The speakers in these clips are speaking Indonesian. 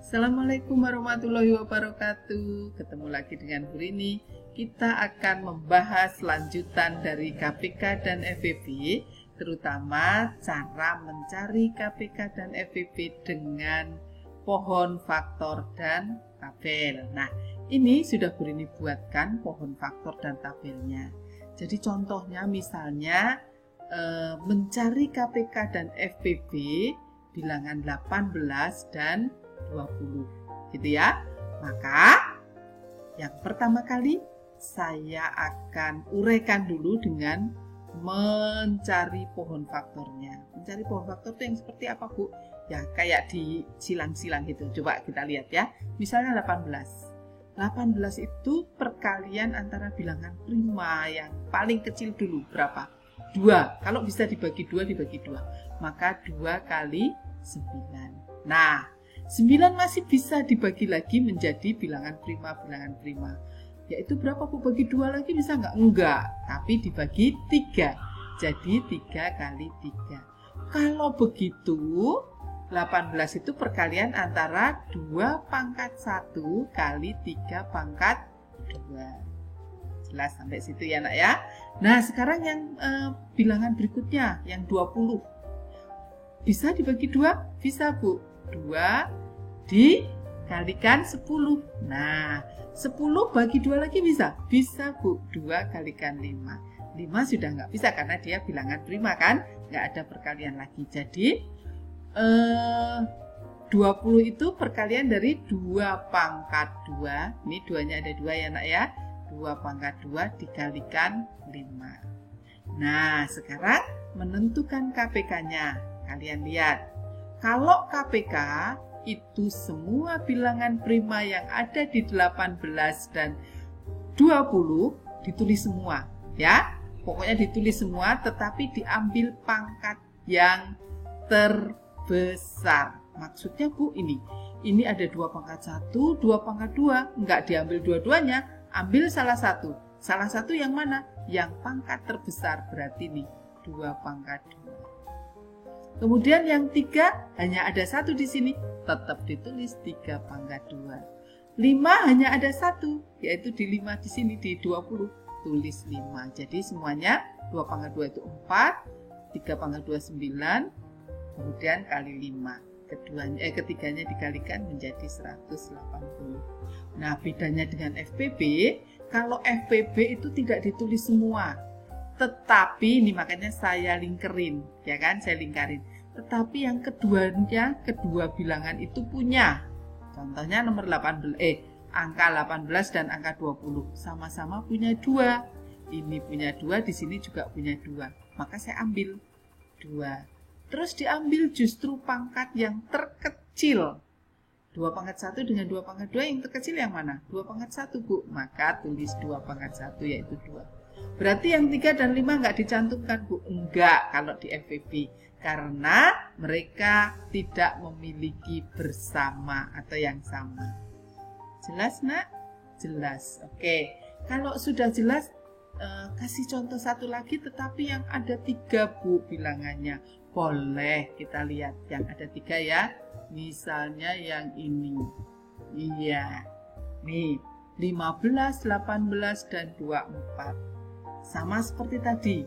Assalamualaikum warahmatullahi wabarakatuh. Ketemu lagi dengan Bu Rini. Kita akan membahas lanjutan dari KPK dan FEB, terutama cara mencari KPK dan FEB dengan pohon faktor dan tabel. Nah, ini sudah Bu Rini buatkan pohon faktor dan tabelnya. Jadi contohnya misalnya mencari KPK dan FEB bilangan 18 dan 20 gitu ya. Maka yang pertama kali saya akan uraikan dulu dengan mencari pohon faktornya. Mencari pohon faktor itu yang seperti apa, Bu? Ya kayak di silang-silang gitu. Coba kita lihat ya. Misalnya 18. 18 itu perkalian antara bilangan prima yang paling kecil dulu. Berapa? 2. Kalau bisa dibagi 2, dibagi 2. Maka 2 kali 9. Nah, 9 masih bisa dibagi lagi menjadi bilangan prima. Yaitu berapa, Bu? Bagi 2 lagi bisa nggak? Enggak, tapi dibagi 3. Jadi 3 kali 3. Kalau begitu, 18 itu perkalian antara 2 pangkat 1 kali 3 pangkat 2. Jelas sampai situ ya, Nak ya? Nah, sekarang yang bilangan berikutnya, yang 20. Bisa dibagi 2? Bisa, Bu. 2 dikalikan 10. Nah, 10 bagi 2 lagi bisa? Bisa, Bu. 2 kalikan 5. 5 sudah nggak bisa karena dia bilangan prima kan? Nggak ada perkalian lagi. Jadi, 20 itu perkalian dari 2 pangkat 2. Ini 2-nya ada 2 ya, Nak ya? 2 pangkat 2 dikalikan 5. Nah, sekarang menentukan KPK-nya. Kalian lihat. Kalau KPK itu semua bilangan prima yang ada di 18 dan 20 ditulis semua ya. Pokoknya ditulis semua tetapi diambil pangkat yang terbesar. Maksudnya, Bu, ini ada 2 pangkat 1, 2 pangkat 2. Enggak diambil dua-duanya, ambil salah satu. Salah satu yang mana? Yang pangkat terbesar, berarti nih 2 pangkat 2. Kemudian yang 3 hanya ada 1 di sini, tetap ditulis 3 pangkat 2. 5 hanya ada 1, yaitu di 5 di sini di 20, tulis 5. Jadi semuanya 2 pangkat 2 itu 4, 3 pangkat 2 9, kemudian kali 5. Ketiganya dikalikan menjadi 180. Nah, bedanya dengan FPB, kalau FPB itu tidak ditulis semua. Tetapi ini makanya saya lingkerin, ya kan? Saya lingkarin. Tetapi yang kedua bilangan itu punya. Contohnya nomor angka 18 dan angka 20 sama-sama punya 2. Ini punya 2, di sini juga punya 2. Maka saya ambil 2. Terus diambil justru pangkat yang terkecil. 2 pangkat 1 dengan 2 pangkat 2 yang terkecil yang mana? 2 pangkat 1, Bu. Maka tulis 2 pangkat 1 yaitu 2. Berarti yang 3 dan 5 nggak dicantumkan, Bu? Enggak kalau di FEB. Karena mereka tidak memiliki bersama atau yang sama. Jelas, Nak? Jelas. Oke. Kalau sudah jelas, kasih contoh satu lagi tetapi yang ada 3, Bu, bilangannya. Boleh kita lihat yang ada 3 ya. Misalnya yang ini. Iya. Nih, 15, 18, dan 24. Sama seperti tadi.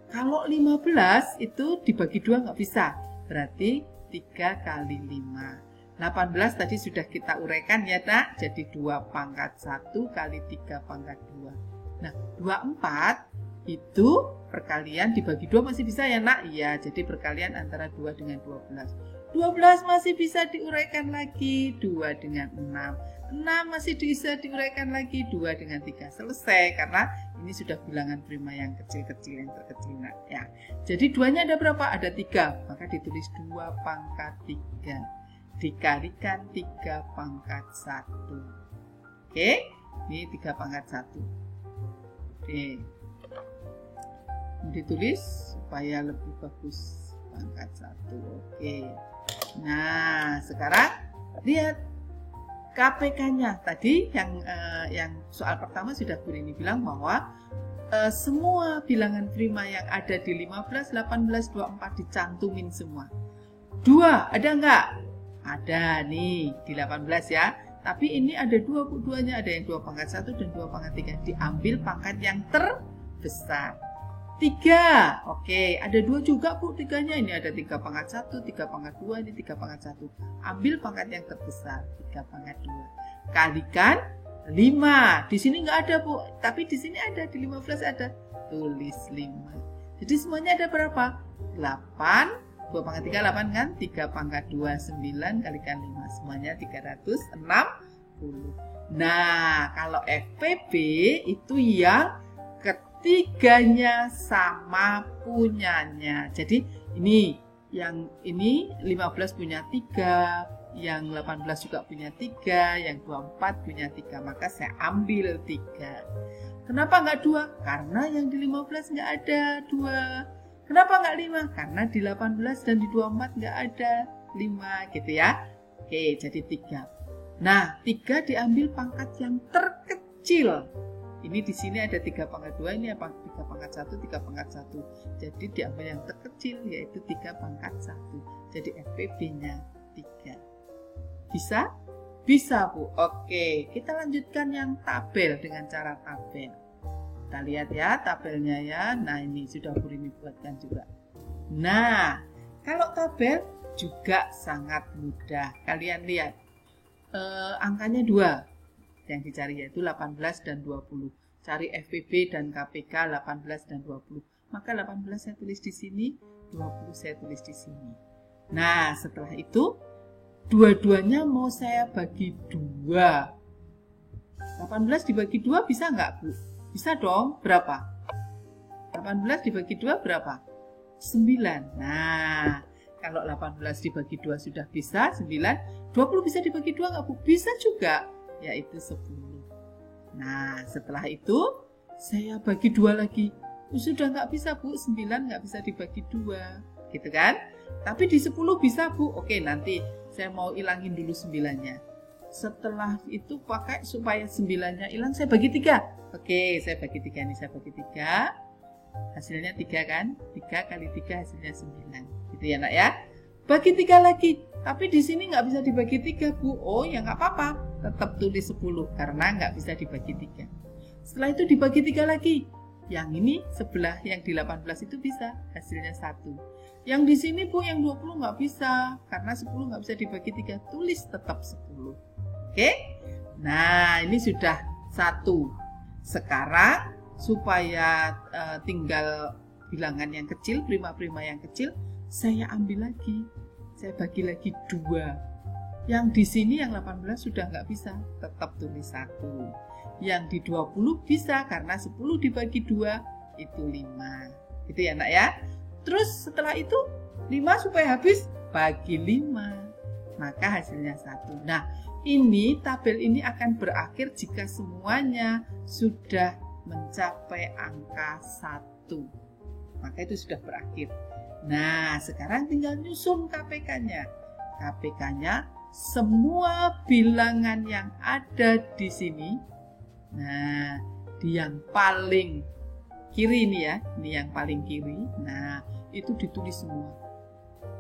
Kalau 15 itu dibagi 2 nggak bisa. Berarti 3 kali 5. 18 tadi sudah kita uraikan ya, Nak. Jadi 2 pangkat 1 kali 3 pangkat 2. Nah, 24 itu perkalian dibagi 2 masih bisa ya, Nak? Iya, jadi perkalian antara 2 dengan 12. 12 masih bisa diuraikan lagi, 2 dengan 6. 6 masih bisa diuraikan lagi, 2 dengan 3. Selesai, karena ini sudah bilangan prima yang kecil-kecil, yang terkecil, Nak. Ya. Jadi 2-nya ada berapa? Ada 3. Maka ditulis 2 pangkat 3. Dikalikan 3 pangkat 1. Oke, ini 3 pangkat 1. Oke. Ditulis supaya lebih bagus pangkat 1. Oke. Nah, sekarang lihat KPK-nya. Tadi yang soal pertama sudah Bu Rini bilang bahwa semua bilangan prima yang ada di 15, 18, 24 dicantumin semua. 2, ada enggak? Ada nih di 18 ya. Tapi ini ada 2 Bu, duanya ada yang 2 pangkat 1 dan 2 pangkat 3. Diambil pangkat yang terbesar. 3. Oke, ada 2 juga Bu 3-nya. Ini ada 3 pangkat 1, 3 pangkat 2, ini 3 pangkat 1. Ambil pangkat yang terbesar, 3 pangkat 2. Kalikan 5. Di sini nggak ada Bu, tapi di sini ada, di 15 ada. Tulis 5. Jadi semuanya ada berapa? 8. 2 pangkat 3, 8 kan? 3 pangkat 2, 9 kalikan 5. Semuanya 360. Nah, kalau FPB itu yang ketiganya sama punyanya. Jadi ini, yang ini 15 punya 3, yang 18 juga punya 3, yang 24 punya 3. Maka saya ambil 3. Kenapa nggak 2? Karena yang di 15 nggak ada 2. Kenapa nggak 5? Karena di 18 dan di 24 nggak ada 5 gitu ya. Oke, jadi 3. Nah, 3 diambil pangkat yang terkecil. Ini di sini ada 3 pangkat 2, ini 3 pangkat 1, 3 pangkat 1. Jadi diambil yang terkecil, yaitu 3 pangkat 1. Jadi FPB-nya 3. Bisa? Bisa Bu. Oke, kita lanjutkan yang tabel dengan cara tabel. Kita lihat ya tabelnya ya. Nah, ini sudah Bu Rini buatkan juga. Nah, kalau tabel juga sangat mudah. Kalian lihat angkanya 2 yang dicari, yaitu 18 dan 20. Cari FPB dan KPK 18 dan 20. Maka 18 saya tulis di sini, 20 saya tulis di sini. Nah, setelah itu dua-duanya mau saya bagi 2. 18 dibagi 2 bisa nggak Bu? Bisa dong. Berapa? 18 dibagi 2 berapa? 9. Nah, kalau 18 dibagi 2 sudah bisa, 9. 20 bisa dibagi 2 nggak Bu? Bisa juga, yaitu 10. Nah, setelah itu saya bagi 2 lagi. Sudah nggak bisa Bu, 9 nggak bisa dibagi 2. Gitu kan? Tapi di 10 bisa Bu. Oke, nanti saya mau ilangin dulu 9-nya. Setelah itu pakai supaya 9-nya hilang, saya bagi 3. Oke, saya bagi 3 nih, saya bagi 3. Hasilnya 3 kan? 3 kali 3 hasilnya 9. Gitu ya Nak ya. Bagi 3 lagi. Tapi di sini nggak bisa dibagi 3 Bu. Oh ya nggak apa-apa. Tetap tulis 10 karena nggak bisa dibagi 3. Setelah itu dibagi 3 lagi. Yang ini sebelah yang di 18 itu bisa. Hasilnya 1. Yang di sini Bu yang 20 nggak bisa. Karena 10 nggak bisa dibagi 3. Tulis tetap 10. Oke? Nah, ini sudah 1. Sekarang supaya tinggal bilangan yang kecil, prima-prima yang kecil, saya ambil lagi. Saya bagi lagi 2. Yang di sini yang 18 sudah nggak bisa, tetap tulis 1. Yang di 20 bisa karena 10 dibagi 2 itu 5. Gitu ya Nak ya. Terus setelah itu 5 supaya habis, bagi 5. Maka hasilnya 1. Nah, ini tabel ini akan berakhir jika semuanya sudah mencapai angka 1. Maka itu sudah berakhir. Nah, sekarang tinggal nyusun KPK-nya. KPK-nya semua bilangan yang ada di sini. Nah, di yang paling kiri ini ya, ini yang paling kiri. Nah, itu ditulis semua.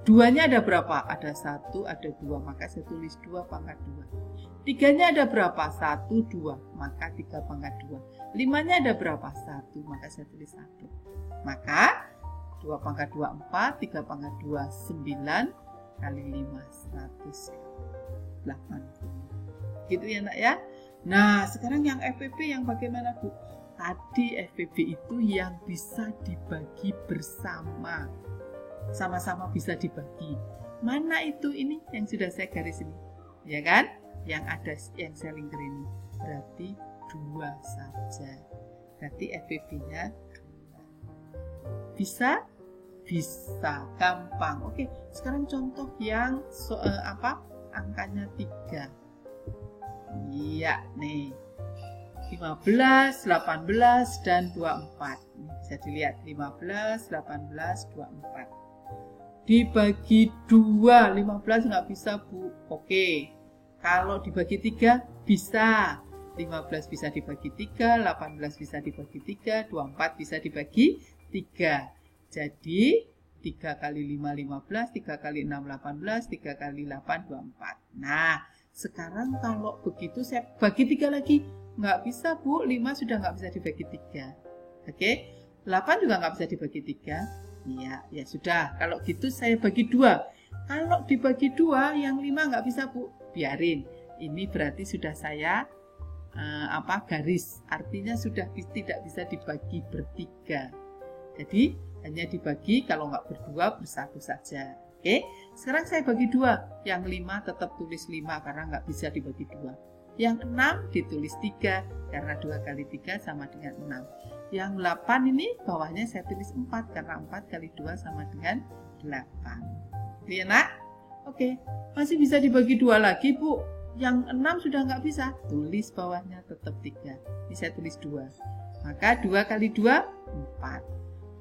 2-nya ada berapa? Ada 1, ada 2, maka saya tulis 2 pangkat 2. 3-nya ada berapa? 1, 2, maka 3 pangkat 2. 5-nya ada berapa? 1, maka saya tulis 1. Maka 2 pangkat 2, 4, 3 pangkat 2, 9, kali 5, 180. Gitu ya Nak ya. Nah, sekarang yang FPB yang bagaimana Bu? Tadi FPB itu yang bisa dibagi bersama. Sama-sama bisa dibagi. Mana itu ini yang sudah saya garis ini? Ya kan? Yang ada yang saya lingkar ini. Berarti 2 saja. Berarti FPB-nya 2. Bisa? Bisa. Gampang. Oke, sekarang contoh yang angkanya 3. Iya, nih. 15, 18, dan 24. Ini bisa dilihat. 15, 18, 24. Dibagi 2, 15 nggak bisa Bu. Oke, kalau dibagi 3 bisa. 15 bisa dibagi 3, 18 bisa dibagi 3, 24 bisa dibagi 3. Jadi 3 kali 5, 15, 3 kali 6, 18, 3 kali 8, 24. Nah, sekarang kalau begitu saya bagi 3 lagi. Nggak bisa, Bu. 5 sudah nggak bisa dibagi 3. Oke, 8 juga nggak bisa dibagi 3. Iya, ya sudah. Kalau gitu saya bagi 2. Kalau dibagi 2, yang 5 nggak bisa, Bu. Biarin. Ini berarti sudah saya garis. Artinya sudah tidak bisa dibagi bertiga. Jadi, hanya dibagi kalau nggak berdua, bersatu saja. Oke, sekarang saya bagi 2. Yang 5 tetap tulis 5 karena nggak bisa dibagi 2. Yang 6 ditulis 3 karena 2 kali 3 sama dengan 6. Yang 8 ini bawahnya saya tulis 4 karena 4 kali 2 sama dengan 8. Gitu ya, Nak? Oke, masih bisa dibagi 2 lagi, Bu. Yang 6 sudah nggak bisa. Tulis bawahnya tetap 3. Ini saya tulis 2. Maka 2 kali 2, 4.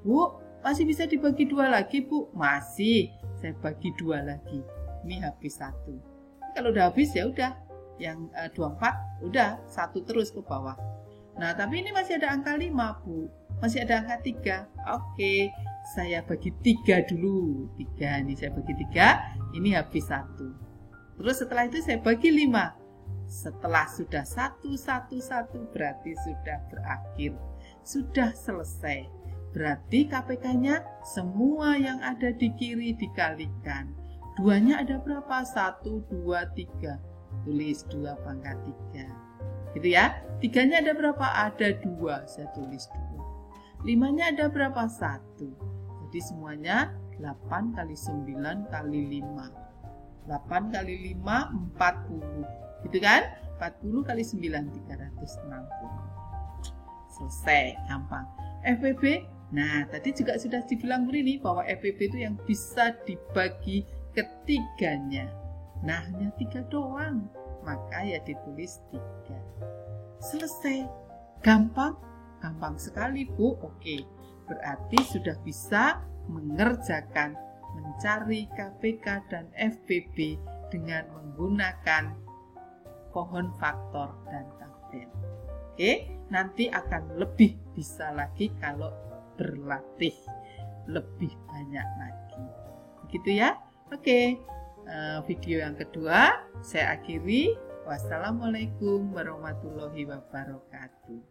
Bu, masih bisa dibagi 2 lagi, Bu? Masih. Saya bagi 2 lagi. Ini habis 1. Kalau udah habis ya udah. Yang 24 udah 1 terus ke bawah. Nah, tapi ini masih ada angka 5, Bu. Masih ada angka 3. Oke, saya bagi 3 dulu. 3, ini saya bagi 3. Ini habis 1. Terus setelah itu saya bagi 5. Setelah sudah 1 berarti sudah berakhir. Sudah selesai. Berarti KPK-nya semua yang ada di kiri dikalikan. 2-nya ada berapa? 1, 2, 3. Tulis 2 pangkat 3. Gitu ya. 3-nya ada berapa? Ada 2. Saya tulis 2. 5-nya ada berapa? 1. Jadi semuanya 8 kali 9 kali 5. 8 kali 5, 40. Gitu kan? 40 kali 9, 360. Selesai, gampang. FPB, nah tadi juga sudah dibilang begini bahwa FPB itu yang bisa dibagi ketiganya. Nah, hanya 3 doang, maka ya ditulis 3. Selesai. Gampang? Gampang sekali, Bu. Oke, berarti sudah bisa mengerjakan mencari KPK dan FPB dengan menggunakan pohon faktor dan tabel. Oke, nanti akan lebih bisa lagi kalau berlatih lebih banyak lagi. Begitu ya? Oke, video yang kedua saya akhiri. Wassalamualaikum warahmatullahi wabarakatuh.